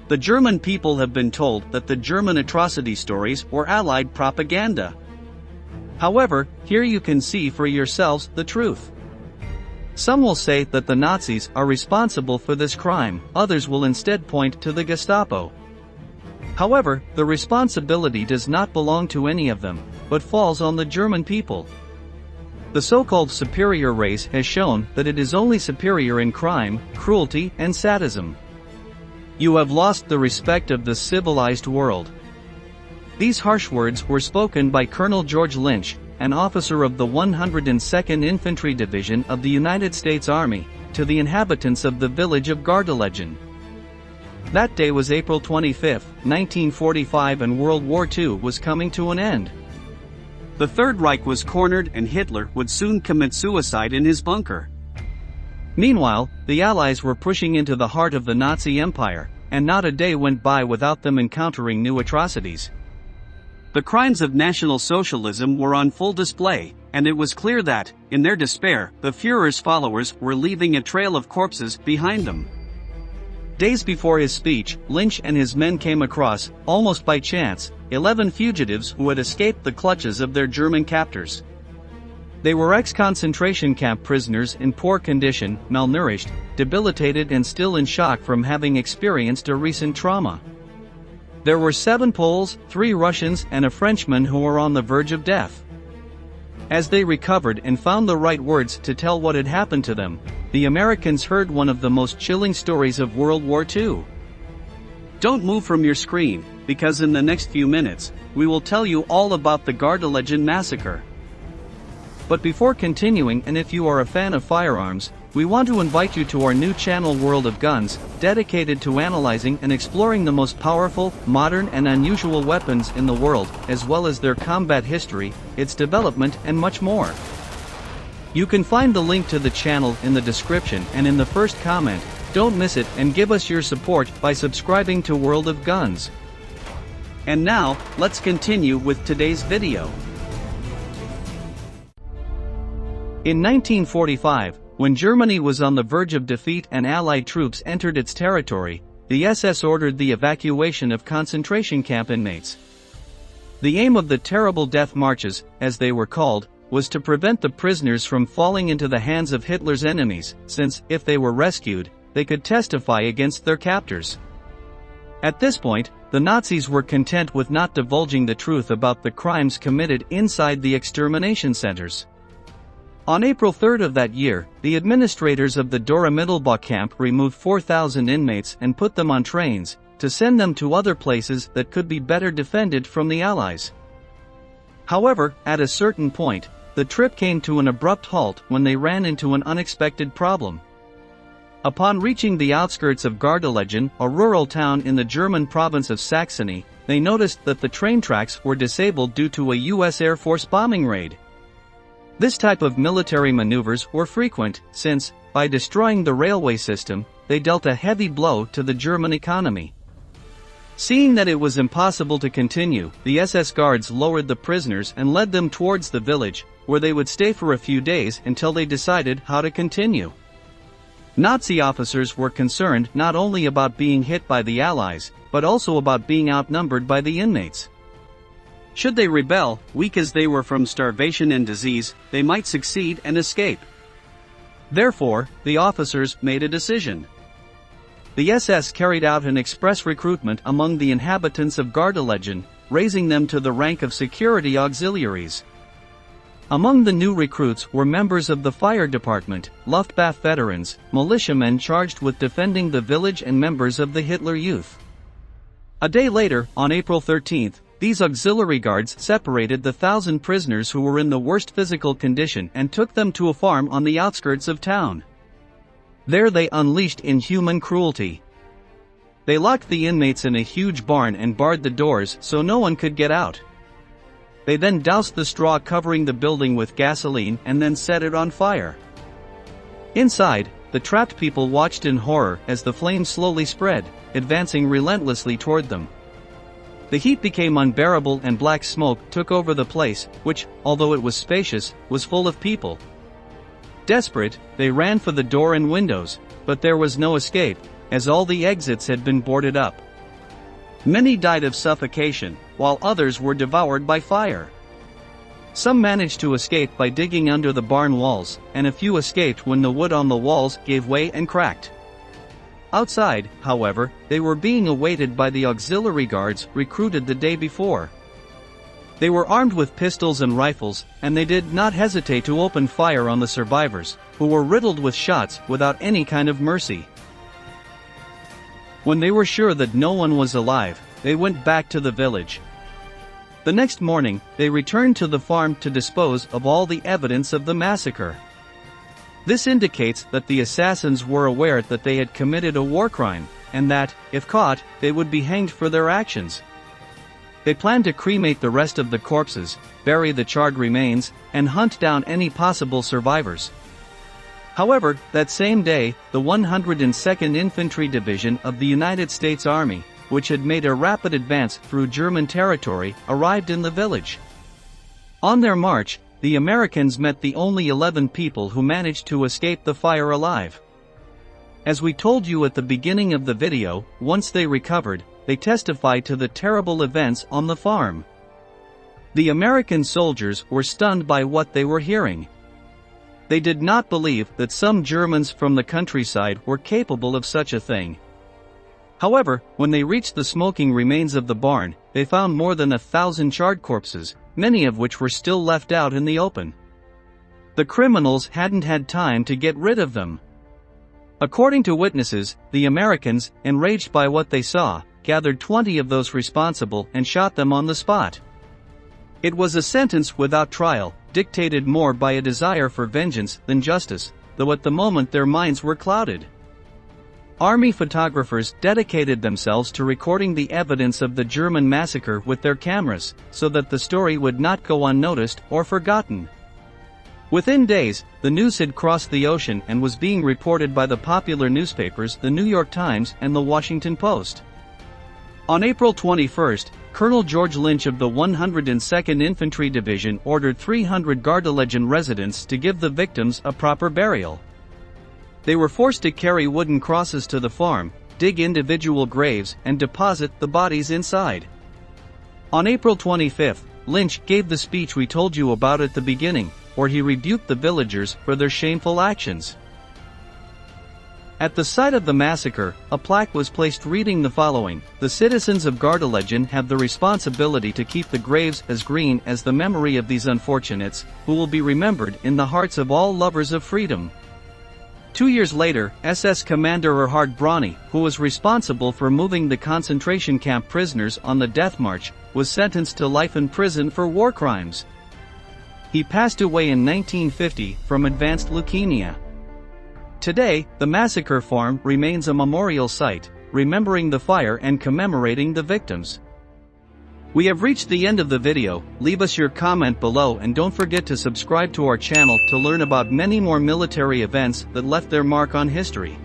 The German people have been told that the German atrocity stories were Allied propaganda. However, here you can see for yourselves the truth. Some will say that the Nazis are responsible for this crime, others will instead point to the Gestapo. However, the responsibility does not belong to any of them, but falls on the German people. The so-called superior race has shown that it is only superior in crime, cruelty, and sadism. You have lost the respect of the civilized world. These harsh words were spoken by Colonel George Lynch, an officer of the 102nd Infantry Division of the United States Army, to the inhabitants of the village of Gardelegen. That day was April 25, 1945, and World War II was coming to an end. The Third Reich was cornered and Hitler would soon commit suicide in his bunker. Meanwhile, the Allies were pushing into the heart of the Nazi Empire, and not a day went by without them encountering new atrocities. The crimes of National Socialism were on full display, and it was clear that, in their despair, the Führer's followers were leaving a trail of corpses behind them. Days before his speech, Lynch and his men came across, almost by chance, 11 fugitives who had escaped the clutches of their German captors. They were ex-concentration camp prisoners in poor condition, malnourished, debilitated, and still in shock from having experienced a recent trauma. There were 7 Poles, 3 Russians, and a Frenchman who were on the verge of death. As they recovered and found the right words to tell what had happened to them, the Americans heard one of the most chilling stories of World War II. Don't move from your screen, because in the next few minutes, we will tell you all about the Gardelegen massacre. But before continuing, and if you are a fan of firearms, we want to invite you to our new channel World of Guns, dedicated to analyzing and exploring the most powerful, modern, and unusual weapons in the world, as well as their combat history, its development, and much more. You can find the link to the channel in the description and in the first comment. Don't miss it, and give us your support by subscribing to World of Guns. And now, let's continue with today's video. In 1945, when Germany was on the verge of defeat and Allied troops entered its territory, the SS ordered the evacuation of concentration camp inmates. The aim of the terrible death marches, as they were called, was to prevent the prisoners from falling into the hands of Hitler's enemies, since, if they were rescued, they could testify against their captors. At this point, the Nazis were content with not divulging the truth about the crimes committed inside the extermination centers. On April 3 of that year, the administrators of the Dora Mittelbau camp removed 4,000 inmates and put them on trains, to send them to other places that could be better defended from the Allies. However, at a certain point, the trip came to an abrupt halt when they ran into an unexpected problem. Upon reaching the outskirts of Gardelegen, a rural town in the German province of Saxony, they noticed that the train tracks were disabled due to a U.S. Air Force bombing raid. This type of military maneuvers were frequent, since, by destroying the railway system, they dealt a heavy blow to the German economy. Seeing that it was impossible to continue, the SS guards lowered the prisoners and led them towards the village, where they would stay for a few days until they decided how to continue. Nazi officers were concerned not only about being hit by the Allies, but also about being outnumbered by the inmates. Should they rebel, weak as they were from starvation and disease, they might succeed and escape. Therefore, the officers made a decision. The SS carried out an express recruitment among the inhabitants of Gardelegen, raising them to the rank of security auxiliaries. Among the new recruits were members of the fire department, Luftwaffe veterans, militiamen charged with defending the village, and members of the Hitler Youth. A day later, on April 13, these auxiliary guards separated the 1,000 prisoners who were in the worst physical condition and took them to a farm on the outskirts of town. There they unleashed inhuman cruelty. They locked the inmates in a huge barn and barred the doors so no one could get out. They then doused the straw covering the building with gasoline and then set it on fire. Inside, the trapped people watched in horror as the flames slowly spread, advancing relentlessly toward them. The heat became unbearable and black smoke took over the place, which, although it was spacious, was full of people. Desperate, they ran for the door and windows, but there was no escape, as all the exits had been boarded up. Many died of suffocation, while others were devoured by fire. Some managed to escape by digging under the barn walls, and a few escaped when the wood on the walls gave way and cracked. Outside, however, they were being awaited by the auxiliary guards recruited the day before. They were armed with pistols and rifles, and they did not hesitate to open fire on the survivors, who were riddled with shots without any kind of mercy. When they were sure that no one was alive, they went back to the village. The next morning, they returned to the farm to dispose of all the evidence of the massacre. This indicates that the assassins were aware that they had committed a war crime, and that, if caught, they would be hanged for their actions. They planned to cremate the rest of the corpses, bury the charred remains, and hunt down any possible survivors. However, that same day, the 102nd Infantry Division of the United States Army, which had made a rapid advance through German territory, arrived in the village. On their march, the Americans met the only 11 people who managed to escape the fire alive. As we told you at the beginning of the video, once they recovered, they testified to the terrible events on the farm. The American soldiers were stunned by what they were hearing. They did not believe that some Germans from the countryside were capable of such a thing. However, when they reached the smoking remains of the barn, they found more than 1,000 charred corpses, many of which were still left out in the open. The criminals hadn't had time to get rid of them. According to witnesses, the Americans, enraged by what they saw, gathered 20 of those responsible and shot them on the spot. It was a sentence without trial, dictated more by a desire for vengeance than justice, though at the moment their minds were clouded. Army photographers dedicated themselves to recording the evidence of the German massacre with their cameras, so that the story would not go unnoticed or forgotten. Within days, the news had crossed the ocean and was being reported by the popular newspapers The New York Times and The Washington Post. On April 21, Colonel George Lynch of the 102nd Infantry Division ordered 300 Gardelegen residents to give the victims a proper burial. They were forced to carry wooden crosses to the farm, dig individual graves, and deposit the bodies inside. On April 25, Lynch gave the speech we told you about at the beginning, where he rebuked the villagers for their shameful actions. At the site of the massacre, a plaque was placed reading the following: "The citizens of Gardelegen have the responsibility to keep the graves as green as the memory of these unfortunates, who will be remembered in the hearts of all lovers of freedom." 2 years later, SS Commander Erhard Brauny, who was responsible for moving the concentration camp prisoners on the death march, was sentenced to life in prison for war crimes. He passed away in 1950 from advanced leukemia. Today, the massacre farm remains a memorial site, remembering the fire and commemorating the victims. We have reached the end of the video. Leave us your comment below and don't forget to subscribe to our channel to learn about many more military events that left their mark on history.